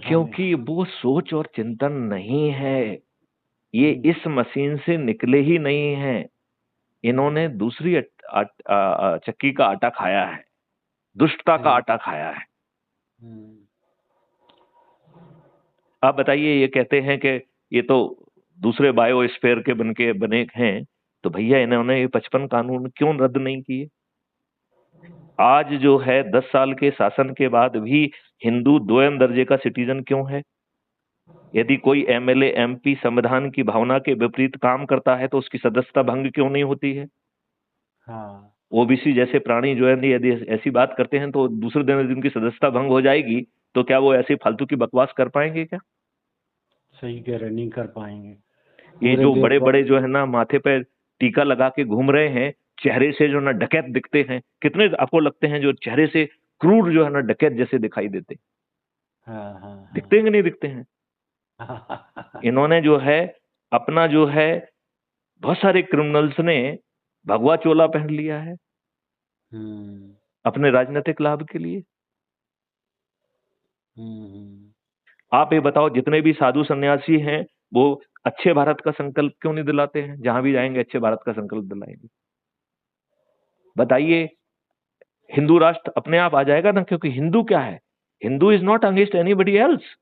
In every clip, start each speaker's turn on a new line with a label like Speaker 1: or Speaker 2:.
Speaker 1: हाँ
Speaker 2: क्योंकि वो सोच और चिंतन नहीं है। ये
Speaker 1: हम्म,
Speaker 2: इस मशीन से निकले ही नहीं है। इन्होंने दूसरी चक्की का आटा खाया है, दुष्टता का
Speaker 1: हम्म,
Speaker 2: आटा खाया है।
Speaker 1: हम्म,
Speaker 2: आप बताइए, ये कहते हैं कि ये तो दूसरे बायोस्फीयर के बने हैं, तो भैया इन्होंने ये 55 कानून क्यों रद्द नहीं किए? आज जो है 10 साल के शासन के बाद भी हिंदू दोयम दर्जे का सिटीजन क्यों है? यदि कोई एमएलए एमपी संविधान की भावना के विपरीत काम करता है तो उसकी सदस्यता भंग क्यों नहीं होती है?
Speaker 1: हाँ
Speaker 2: ओबीसी जैसे प्राणी जो है, यदि ऐसी बात करते हैं तो दूसरे दिन यदि उनकी सदस्यता भंग हो जाएगी, तो क्या वो ऐसी फालतू की बकवास कर पाएंगे क्या?
Speaker 1: सही कह रहे, नहीं कर पाएंगे।
Speaker 2: ये
Speaker 1: पूरे
Speaker 2: जो बड़े
Speaker 1: देशवासी।
Speaker 2: बड़े जो है ना माथे पे टीका लगा के घूम रहे हैं, चेहरे से जो ना डकैत दिखते हैं, कितने आपको लगते हैं जो चेहरे से क्रूर जो है ना डकैत जैसे दिखाई देते?
Speaker 1: हाँ हाँ
Speaker 2: दिखते हैं कि नहीं दिखते हैं?
Speaker 1: हाँ
Speaker 2: इन्होंने जो है अपना जो है, बहुत सारे क्रिमिनल्स ने भगवा चोला पहन लिया है
Speaker 1: हम्म,
Speaker 2: अपने राजनीतिक लाभ के लिए।
Speaker 1: हम्म,
Speaker 2: आप ये बताओ, जितने भी साधु सन्यासी हैं, वो अच्छे भारत का संकल्प क्यों नहीं दिलाते हैं? जहां भी जाएंगे अच्छे भारत का संकल्प दिलाएंगे। बताइए, हिंदू राष्ट्र अपने आप आ जाएगा ना, क्योंकि हिंदू क्या है? Hindu is not against anybody else.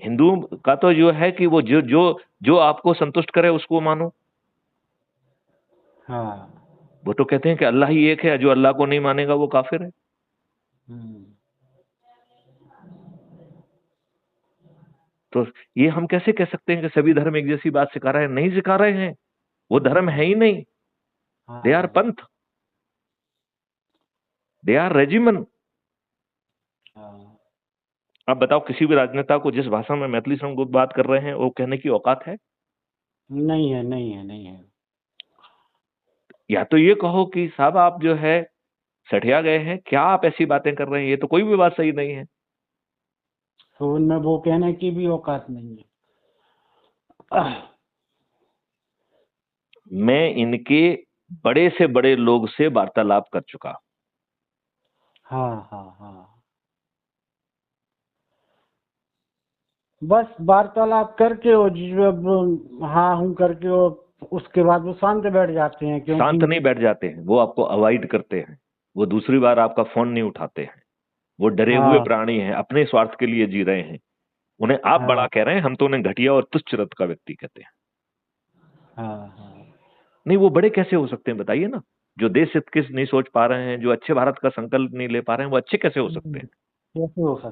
Speaker 2: Hindu का तो जो है कि वो जो जो जो आपको संतुष्ट करे उसको मानो।
Speaker 1: हाँ
Speaker 2: वो तो कहते हैं कि अल्लाह ही एक है, जो अल्लाह को नहीं मानेगा वो काफिर है।
Speaker 1: हम्म,
Speaker 2: तो ये हम कैसे कह सकते हैं कि सभी धर्म एक जैसी बात सिखा रहे हैं? नहीं सिखा रहे हैं। वो धर्म है ही नहीं। दे आर
Speaker 1: हाँ
Speaker 2: पंथ, दे आर रेजिमन।
Speaker 1: हाँ,
Speaker 2: अब बताओ, किसी भी राजनेता को जिस भाषा में मैथिली संग बात कर रहे हैं वो कहने की औकात है?
Speaker 1: नहीं है, नहीं है, नहीं है।
Speaker 2: या तो ये कहो कि साहब आप जो है सठिया गए हैं, क्या आप ऐसी बातें कर रहे हैं? ये तो कोई भी बात सही नहीं है।
Speaker 1: तो उनमें वो कहने की भी औकात नहीं है।
Speaker 2: मैं इनके बड़े से बड़े लोग से वार्तालाप कर चुका।
Speaker 1: हाँ हाँ हाँ, बस वार्तालाप करके वो जब हाँ हूँ करके वो उसके बाद वो शांत बैठ जाते हैं,
Speaker 2: शांत
Speaker 1: क्योंकि
Speaker 2: नहीं बैठ जाते हैं, वो आपको अवॉइड करते हैं। वो दूसरी बार आपका फोन नहीं उठाते हैं। वो डरे हुए
Speaker 1: हाँ
Speaker 2: प्राणी हैं, अपने स्वार्थ के लिए जी रहे हैं। उन्हें आप बड़ा
Speaker 1: हाँ
Speaker 2: कह रहे हैं, हम तो उन्हें घटिया और तुच्छ रत का व्यक्ति कहते हैं।
Speaker 1: हाँ हाँ,
Speaker 2: नहीं, वो बड़े कैसे हो सकते हैं बताइए ना? जो देश हित की नहीं सोच पा रहे हैं, जो अच्छे भारत का संकल्प नहीं ले पा रहे हैं, वो अच्छे कैसे हो सकते हैं?
Speaker 1: कैसे हो सकता